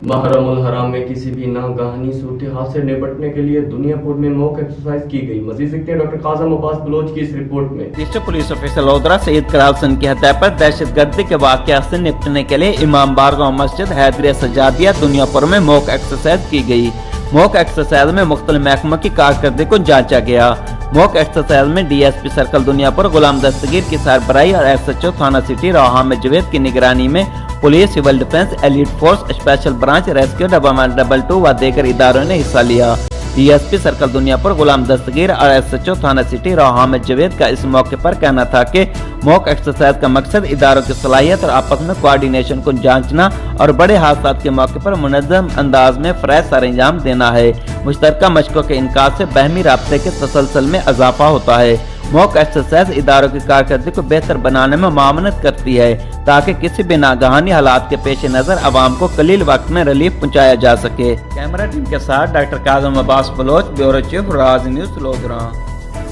محرم الحرام میں کسی بھی ناگہانی صورتحال سے نپٹنے کے لیے دنیا پور میں موک ایکسرسائز کی گئی۔ مزید دیکھتے ہیں ڈاکٹر قاسم عباس بلوچ کی اس رپورٹ میں۔ ڈسٹرکٹ پولیس آفیسر لودھرا سعید کرال سنگھ کی ہتیا پر دہشت گردی کے واقعات سے نپٹنے کے لیے امام بارگاہ مسجد حیدریہ سجادیہ دنیا پور میں موک ایکسرسائز کی گئی۔ موک ایکسرسائز میں مختلف محکموں کی کارکردگی کو جانچا گیا۔ موک ایکسرسائز میں ڈی ایس پی سرکل دنیا پور غلام دستگیر کی سربراہی اور ایس ایچ او تھانہ سٹی راؤ حامد جوید کی نگرانی میں police, civil defence, elite force, special branch, rescue 112 و دیگر اداروں نے حصہ لیا۔ ڈی ایس پی سرکل دنیا پور غلام دستگیر اور ایس ایچ او تھانہ سٹی راؤ حامد جوید کا اس موقع پر کہنا تھا کہ موک ایکسرسائز کا مقصد اداروں کی صلاحیت اور آپس میں کوآرڈینیشن کو جانچنا اور بڑے حادثات کے موقع پر منظم انداز میں فریش سر انجام دینا ہے۔ مشترکہ مشقوں کے انعقاد سے باہمی رابطے کے تسلسل میں اضافہ ہوتا ہے۔ موک ایکسرسائز اداروں کی کارکردگی کو بہتر بنانے میں معاونت کرتی ہے تاکہ کسی بھی ناگہانی حالات کے پیش نظر عوام کو قلیل وقت میں ریلیف پہنچایا جا سکے۔ کیمرہ ٹیم کے ساتھ ڈاکٹر قاسم عباس بلوچ، بیورو چیف راز نیوز، لودھرا۔